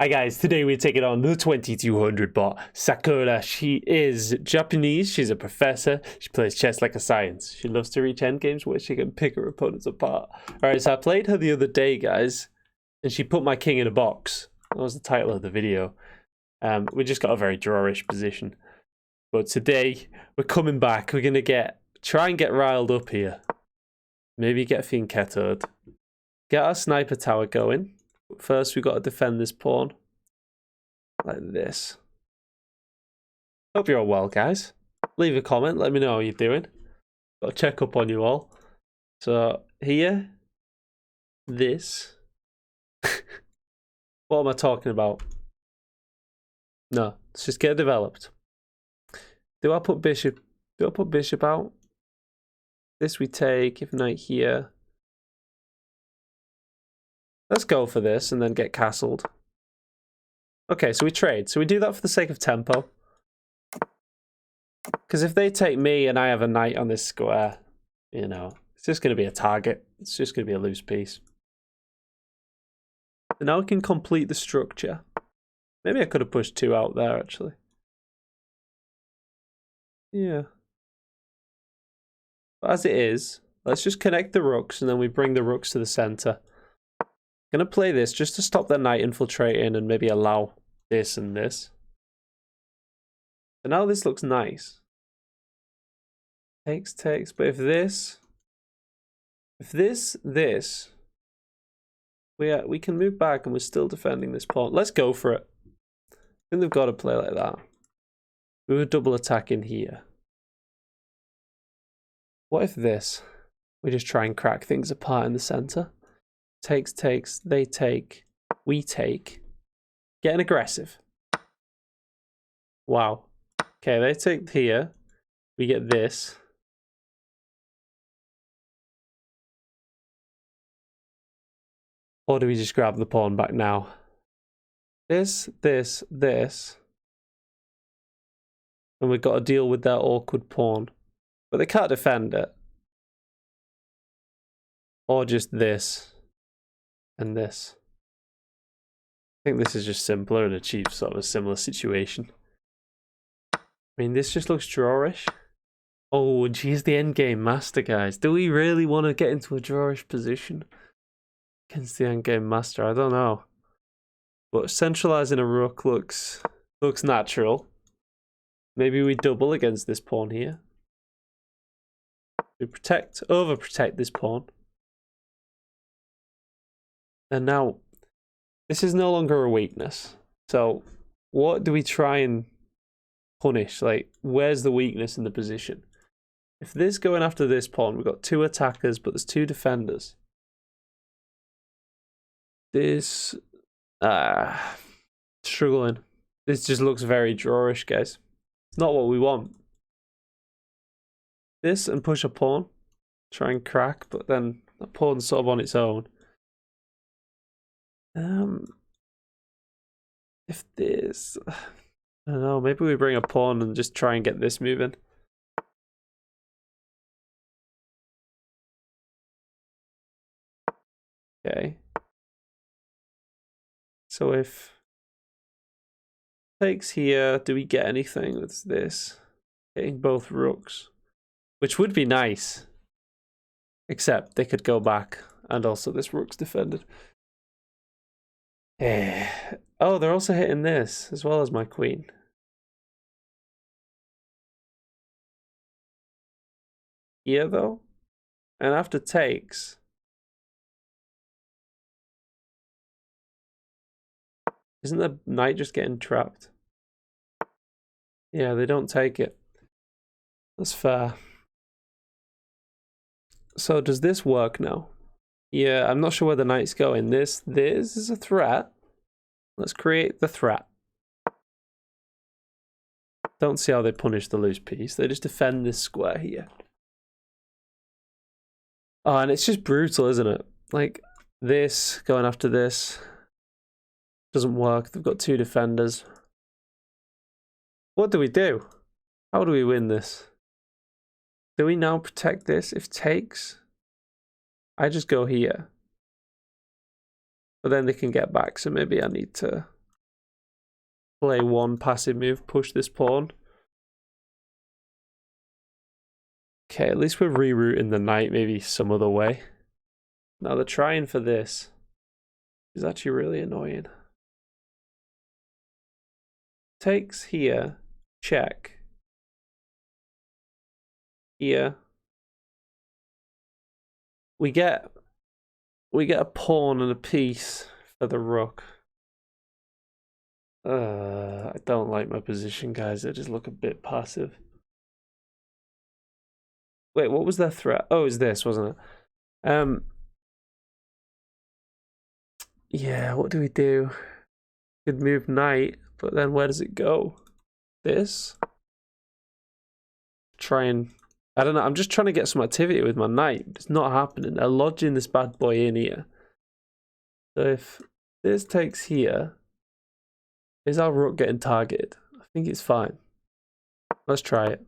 Hi guys, today we're taking on the 2200 bot, Sakura. She is Japanese, she's a professor, she plays chess like a science. She loves to reach endgames where she can pick her opponents apart. Alright, so I played her the other day, guys, and she put my king in a box. That was the title of the video. We just got a very drawish position. But today, we're coming back, we're going to try and get riled up here. Maybe get Fianchetto'd. Get our sniper tower going. First, we've got to defend this pawn. Like this. Hope you're all well, guys. Leave a comment, let me know how you're doing. Got to check up on you all. So, here. This. What am I talking about? No, let's just get developed. Do I put bishop? Do I put bishop out? This we take, if knight here. Let's go for this and then get castled. Okay, so we trade. So we do that for the sake of tempo. Because if they take me and I have a knight on this square, you know, it's just going to be a target. It's just going to be a loose piece. So now we can complete the structure. Maybe I could have pushed two out there, actually. Yeah. But as it is, let's just connect the rooks and then we bring the rooks to the center. I'm going to play this just to stop the knight infiltrating and maybe allow this and this. So now this looks nice. Takes, but if this, we can move back and we're still defending this pawn. Let's go for it. I think they've got to play like that. We were double attacking here. What if this? We just try and crack things apart in the center. Takes, they take, we take. Getting aggressive. Wow. Okay, they take here. We get this. Or do we just grab the pawn back now? This. And we've got to deal with that awkward pawn. But they can't defend it. Or just this. And this. I think this is just simpler and achieves sort of a similar situation. I mean, this just looks drawish. Oh, and she's the endgame master, guys. Do we really want to get into a drawish position against the endgame master? I don't know. But centralizing a rook looks natural. Maybe we double against this pawn here. We overprotect this pawn. And now, this is no longer a weakness. So, what do we try and punish? Like, where's the weakness in the position? If this going after this pawn, we've got two attackers, but there's two defenders. This, struggling. This just looks very drawish, guys. It's not what we want. This and push a pawn. Try and crack, but then the pawn's sort of on its own. If this, I don't know, maybe we bring a pawn and just try and get this moving. Okay. So if takes here, do we get anything with this? Getting both rooks, which would be nice. Except they could go back, and also this rook's defended. Oh, they're also hitting this, as well as my queen. Here, though. And after takes. Isn't the knight just getting trapped? Yeah, they don't take it. That's fair. So does this work now? Yeah, I'm not sure where the knight's going. This is a threat. Let's create the threat. Don't see how they punish the loose piece. They just defend this square here. Oh, and it's just brutal, isn't it? Like, this going after this doesn't work. They've got two defenders. What do we do? How do we win this? Do we now protect this? If takes, I just go here. But then they can get back, so maybe I need to play one passive move, push this pawn. Okay, at least we're rerouting the knight maybe some other way. Now they're trying for this. It's actually really annoying. Takes here, check. Here. We get a pawn and a piece for the rook. I don't like my position, guys. I just look a bit passive. Wait, what was their threat? Oh, it was this, wasn't it? Yeah, what do we do? Could move knight, but then where does it go? This? Try and... I don't know, I'm just trying to get some activity with my knight. It's not happening. They're lodging this bad boy in here. So if this takes here, is our rook getting targeted? I think it's fine. Let's try it.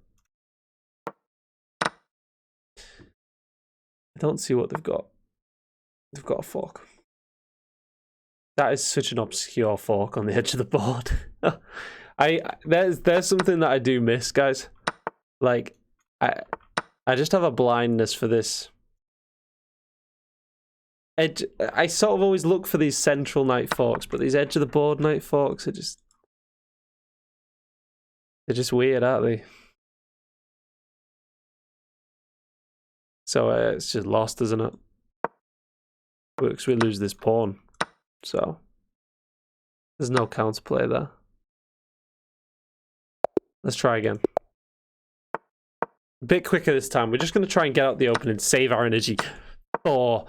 I don't see what they've got. They've got a fork. That is such an obscure fork on the edge of the board. There's something that I do miss, guys. Like, I just have a blindness for this. I sort of always look for these central knight forks, but these edge of the board knight forks are just... They're just weird, aren't they? So it's just lost, isn't it? Because we lose this pawn. So there's no counterplay there. Let's try again. A bit quicker this time. We're just going to try and get out the open and save our energy for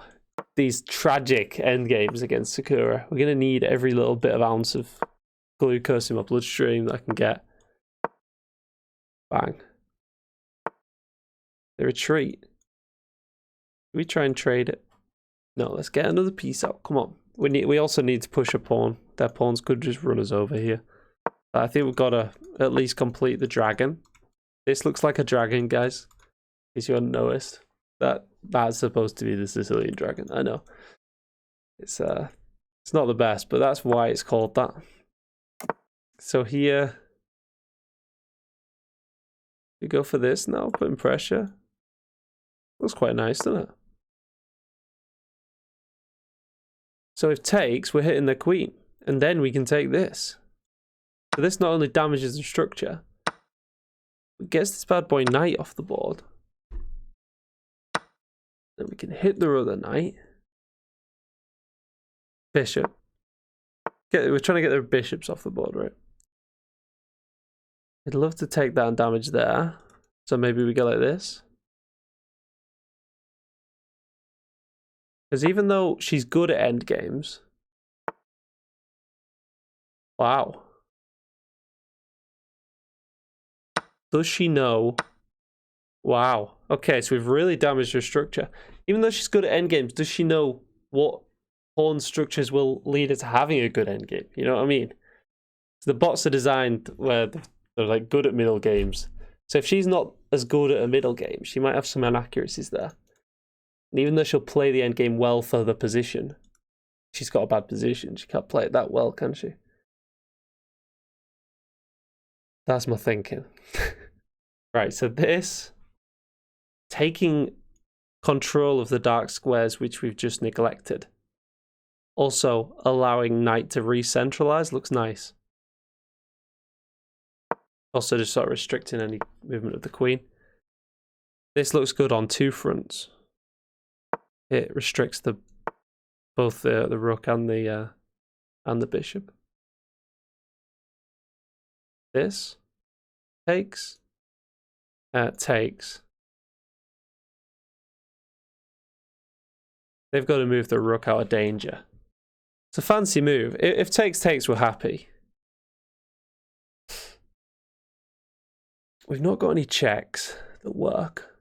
these tragic endgames against Sakura. We're going to need every little bit of ounce of glucose in my bloodstream that I can get. Bang. They retreat. We try and trade it. No, let's get another piece out. Come on. We also need to push a pawn. Their pawns could just run us over here. I think we've got to at least complete the dragon. This looks like a dragon, guys. In case you hadn't noticed. That's supposed to be the Sicilian dragon. I know. It's not the best, but that's why it's called that. So here we go for this now, putting pressure. Looks quite nice, doesn't it? So if takes, we're hitting the queen, and then we can take this. So this not only damages the structure, but gets this bad boy knight off the board. Then we can hit the other knight. Bishop. We're trying to get the bishops off the board, right? I'd love to take that and damage there. So maybe we go like this. Because even though she's good at endgames... Wow. Does she know? Wow. Okay, so we've really damaged her structure. Even though she's good at endgames, does she know what pawn structures will lead her to having a good endgame? You know what I mean? So the bots are designed where they're like good at middle games. So if she's not as good at a middle game, she might have some inaccuracies there. And even though she'll play the endgame well for the position, she's got a bad position. She can't play it that well, can she? That's my thinking. Right, so this, taking control of the dark squares, which we've just neglected. Also, allowing knight to re-centralize looks nice. Also, just sort of restricting any movement of the queen. This looks good on two fronts. It restricts both the rook and the bishop. This takes. Takes. They've got to move the rook out of danger. It's a fancy move. If takes, we're happy. We've not got any checks that work.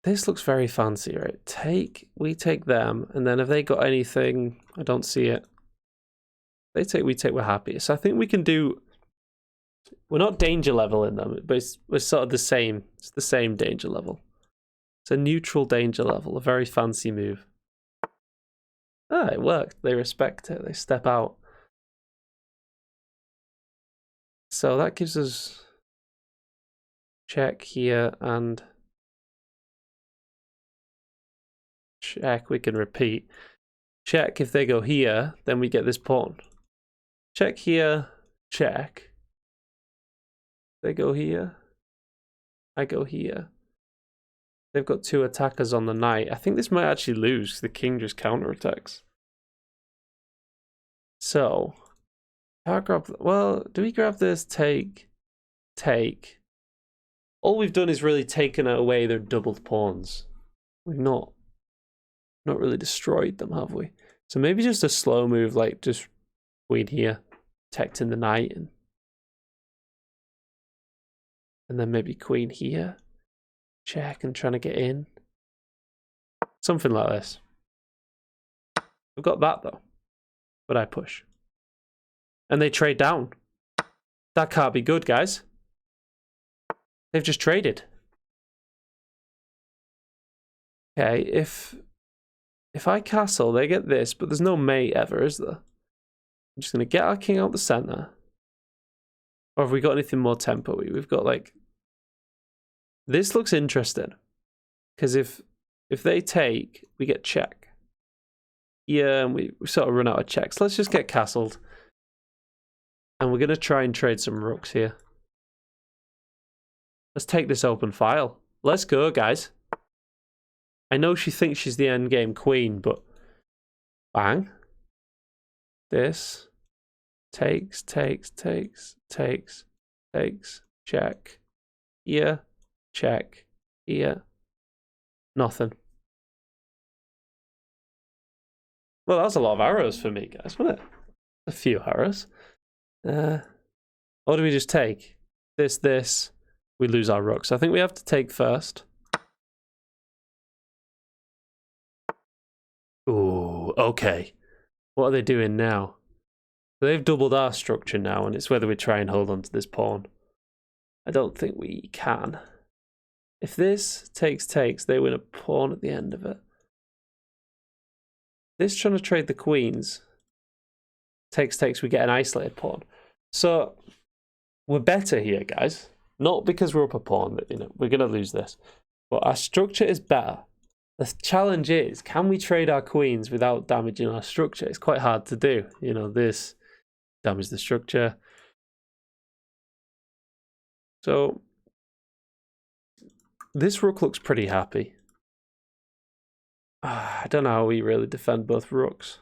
This looks very fancy, right? We take them, and then if they got anything, I don't see it. They take, we take, we're happy. So I think we can do... We're not danger level in them, but we're sort of the same. It's the same danger level. It's a neutral danger level, a very fancy move. Ah, it worked. They respect it. They step out. So that gives us check here and check. We can repeat. Check if they go here, then we get this pawn. Check here, check. They go here. I go here. They've got two attackers on the knight. I think this might actually lose. The king just counterattacks. So, can't grab. Well, do we grab this? Take. All we've done is really taken away their doubled pawns. We've not really destroyed them, have we? So maybe just a slow move, like just queen here, protecting the knight, and then maybe queen here. Check and trying to get in. Something like this. We've got that though. But I push. And they trade down. That can't be good, guys. They've just traded. Okay, if I castle, they get this, but there's no mate ever, is there? I'm just going to get our king out the center. Or have we got anything more tempo-y? We've got like... This looks interesting. Because if they take, we get check. Yeah, and we sort of run out of checks. Let's just get castled. And we're going to try and trade some rooks here. Let's take this open file. Let's go, guys. I know she thinks she's the endgame queen, but... Bang. This. Takes. Check. Here. Check. Here. Nothing. Well, that was a lot of arrows for me, guys, wasn't it? A few arrows. Or do we just take? This. We lose our rooks. I think we have to take first. Ooh, okay. What are they doing now? They've doubled our structure now, and it's whether we try and hold on to this pawn. I don't think we can. If this takes, they win a pawn at the end of it. This trying to trade the queens. Takes, we get an isolated pawn. So, we're better here, guys. Not because we're up a pawn, that we're going to lose this. But our structure is better. The challenge is, can we trade our queens without damaging our structure? It's quite hard to do. This damage the structure. So, this rook looks pretty happy. I don't know how we really defend both rooks.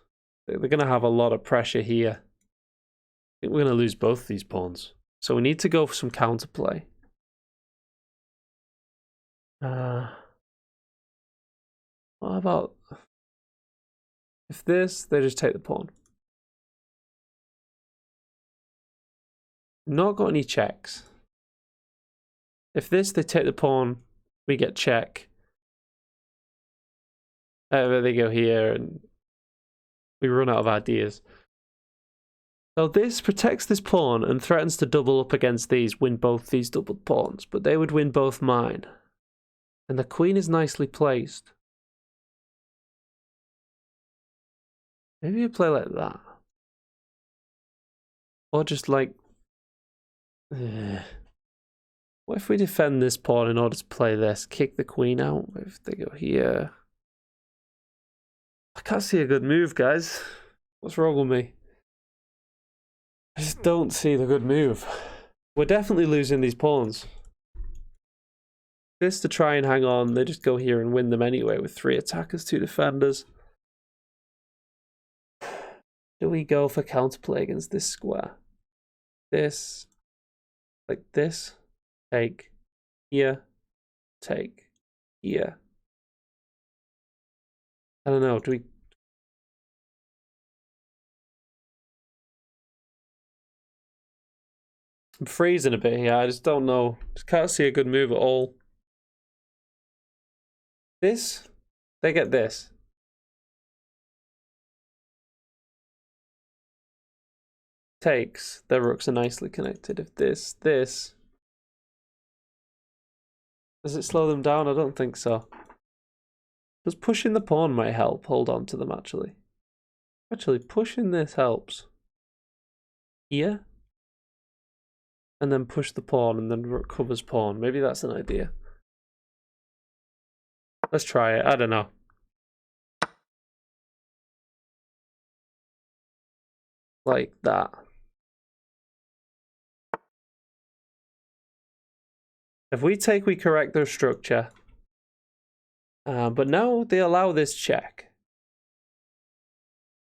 They're going to have a lot of pressure here. I think we're going to lose both these pawns. So we need to go for some counterplay. What about... If this, they just take the pawn. Not got any checks. If this, they take the pawn, we get check. They go here, and we run out of ideas. So this protects this pawn and threatens to double up against these, win both these doubled pawns, but they would win both mine. And the queen is nicely placed. Maybe you play like that. Or just like... What if we defend this pawn in order to play this? Kick the queen out if they go here. I can't see a good move, guys. What's wrong with me? I just don't see the good move. We're definitely losing these pawns. This to try and hang on, they just go here and win them anyway with 3 attackers, 2 defenders. Do we go for counterplay against this square? This, like this, take, here, take, here. I don't know, do we... I'm freezing a bit here, I just don't know. Just can't see a good move at all. This, they get this. Takes, their rooks are nicely connected. If this, does it slow them down? I don't think so. Does pushing the pawn might help hold on to them, actually. Actually, pushing this helps. Here? and then push the pawn, and then rook covers pawn. Maybe that's an idea. Let's try it. I don't know. Like that. If we take, we correct their structure. But now they allow this check.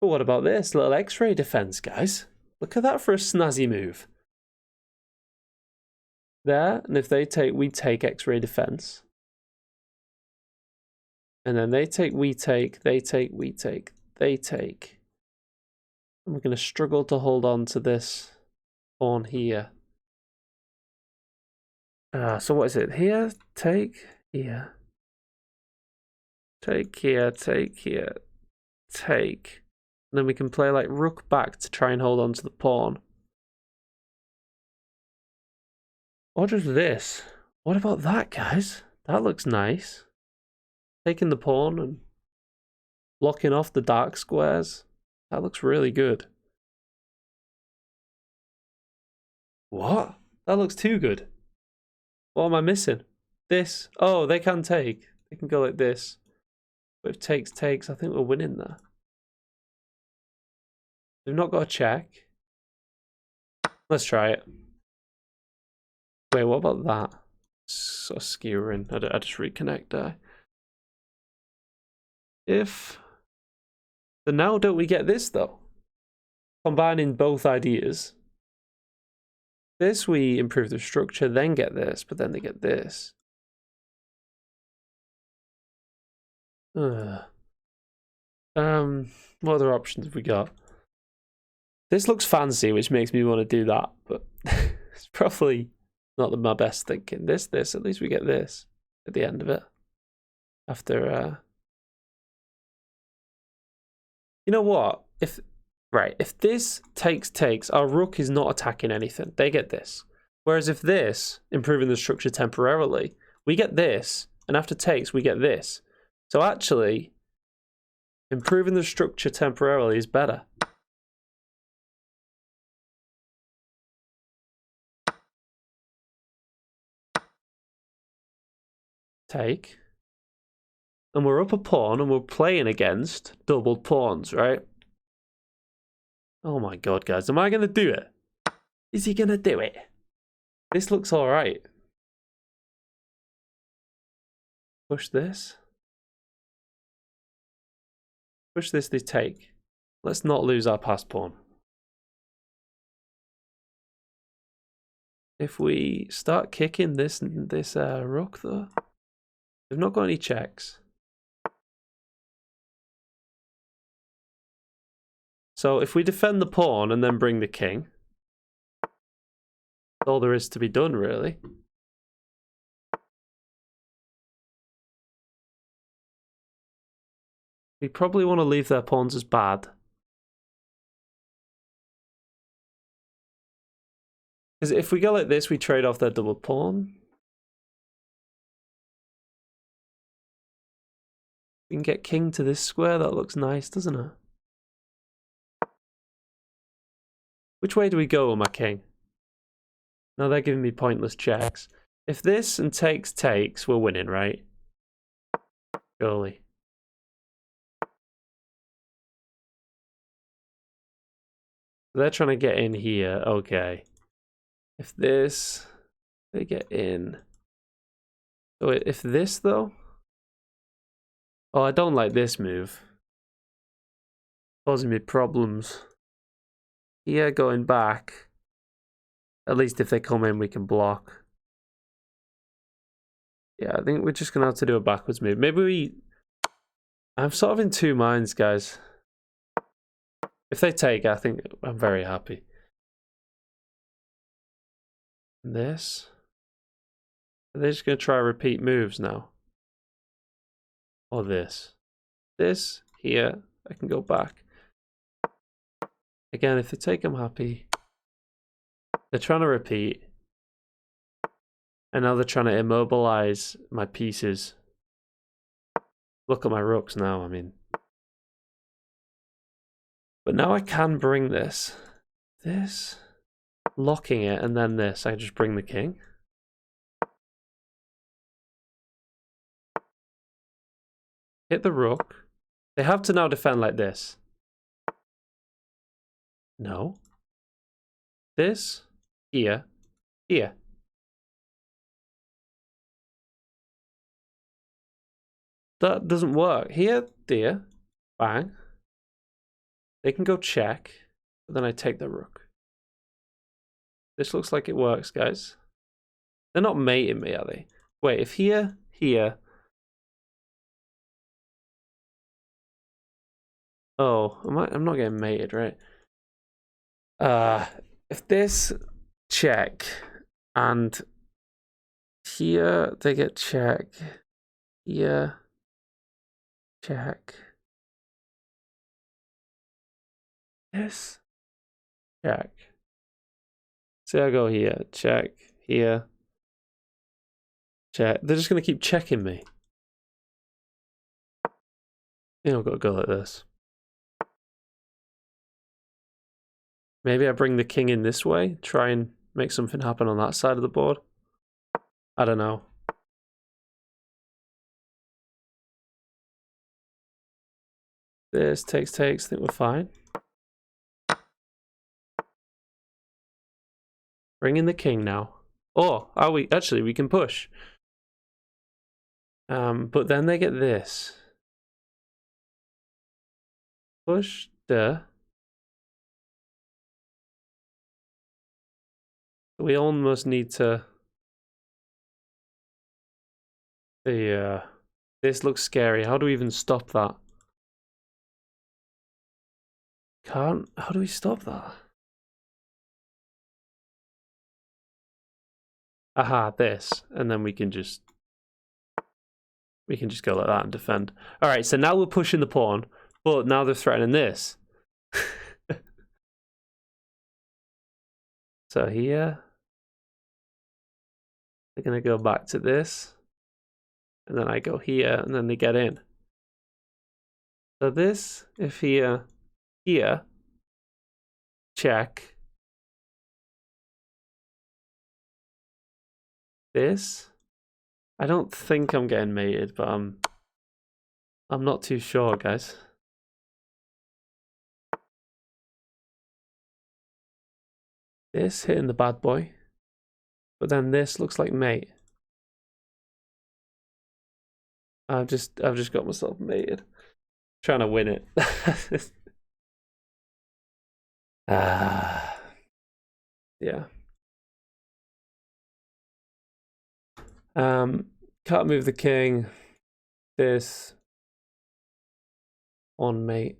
But what about this little X-ray defense, guys? Look at that for a snazzy move. There, and if they take, we take X-ray defense. And then they take, we take, they take, we take, they take. And we're going to struggle to hold on to this pawn here. So what is it? Here, take, here. Take here, take here, take. And then we can play like rook back to try and hold on to the pawn. Or just this. What about that, guys? That looks nice. Taking the pawn and blocking off the dark squares. That looks really good. What? That looks too good. What am I missing? This. Oh, they can take. They can go like this. But if takes, I think we're winning there. They've not got a check. Let's try it. Wait, what about that? So skewering. I just reconnect there. If... So now don't we get this, though? Combining both ideas. This, we improve the structure, then get this, but then they get this. What other options have we got? This looks fancy, which makes me want to do that, but it's probably not my best thinking. This, at least we get this at the end of it. After, you know what? If this takes, our rook is not attacking anything. They get this. Whereas if this, improving the structure temporarily, we get this, and after takes, we get this. So actually, improving the structure temporarily is better. Take. And we're up a pawn, and we're playing against doubled pawns, right? Oh my god, guys. Am I going to do it? Is he going to do it? This looks alright. Push this. Push this, they take. Let's not lose our pass pawn. If we start kicking this rook, though, they've not got any checks. So if we defend the pawn and then bring the king, that's all there is to be done, really. We probably want to leave their pawns as bad. Because if we go like this, we trade off their double pawn. We can get king to this square. That looks nice, doesn't it? Which way do we go with my king? Now they're giving me pointless checks. If this and takes, we're winning, right? Surely. They're trying to get in here. Okay. If this, they get in. So if this, though? Oh, I don't like this move. Causing me problems. Here, going back. At least if they come in, we can block. Yeah, I think we're just going to have to do a backwards move. Maybe we... I'm sort of in two minds, guys. If they take, I think I'm very happy. And this. Are they just going to try repeat moves now? Or this. This, here, I can go back. Again, if they take, I'm happy. They're trying to repeat. And now they're trying to immobilize my pieces. Look at my rooks now, I mean. But now I can bring this. This. locking it, and then this. I just bring the king. Hit the rook. They have to now defend like this. No. This. Here. Here. That doesn't work. Here, dear. Bang. They can go check. But then I take the rook. This looks like it works, guys. They're not mating me, are they? Wait, if here, here. Oh, I'm not getting mated, right? If this check and here they get check. Here. Check. This. Check. See, I go here. Check. Here. Check. They're just going to keep checking me. You know, I've got to go like this. Maybe I bring the king in this way. Try and make something happen on that side of the board. I don't know. This takes. I think we're fine. Bring in the king now. Oh, are we? Actually, we can push. But then they get this. Push the. We almost need to. This looks scary. How do we even stop that? Can't. How do we stop that? Aha, this, and then we can just go like that and defend. All right, so now we're pushing the pawn, but now they're threatening this. So here, they're gonna go back to this, and then I go here, and then they get in. So this, if here, check. This, I don't think I'm getting mated, but I'm not too sure, guys. This hitting the bad boy, but then this looks like mate. I've just got myself mated. Trying to win it. Yeah. Can't move the king. This on mate.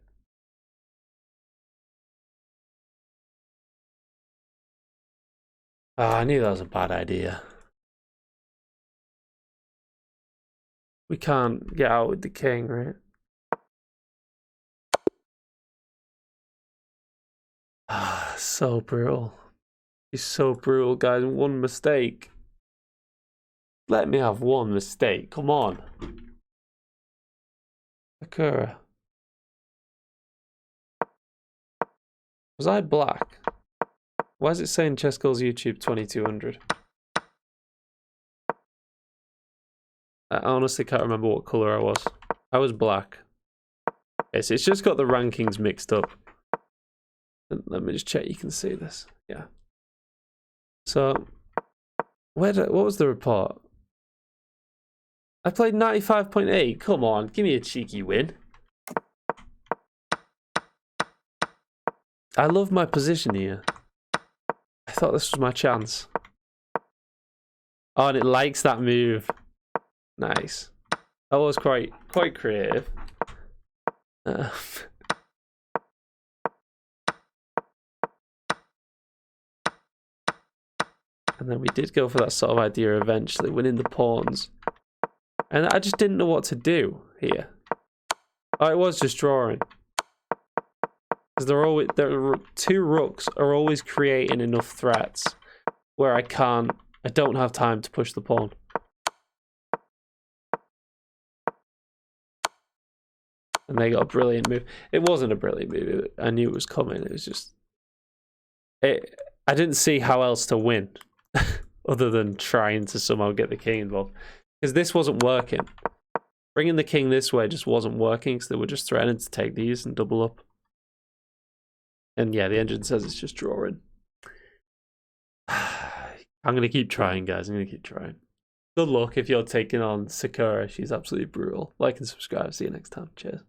I knew that was a bad idea. We can't get out with the king, right? So brutal. He's so brutal, guys. One mistake. Let me have one mistake. Come on. Sakura. Was I black? Why is it saying Chess Girls YouTube 2200? I honestly can't remember what color I was. I was black. Okay, so it's just got the rankings mixed up. Let me just check you can see this. Yeah. So, what was the report? I played 95.8. Come on, give me a cheeky win. I love my position here. I thought this was my chance. Oh, and it likes that move. Nice. That was quite creative. And then we did go for that sort of idea eventually, winning the pawns. And I just didn't know what to do here. Oh, it was just drawing. Because two rooks are always creating enough threats where I don't have time to push the pawn. And they got a brilliant move. It wasn't a brilliant move. I knew it was coming. It was just... I didn't see how else to win other than trying to somehow get the king involved. Because this wasn't working. Bringing the king this way just wasn't working because they were just threatening to take these and double up. And yeah, the engine says it's just drawing. I'm going to keep trying, guys. I'm going to keep trying. Good luck if you're taking on Sakura. She's absolutely brutal. Like and subscribe. See you next time. Cheers.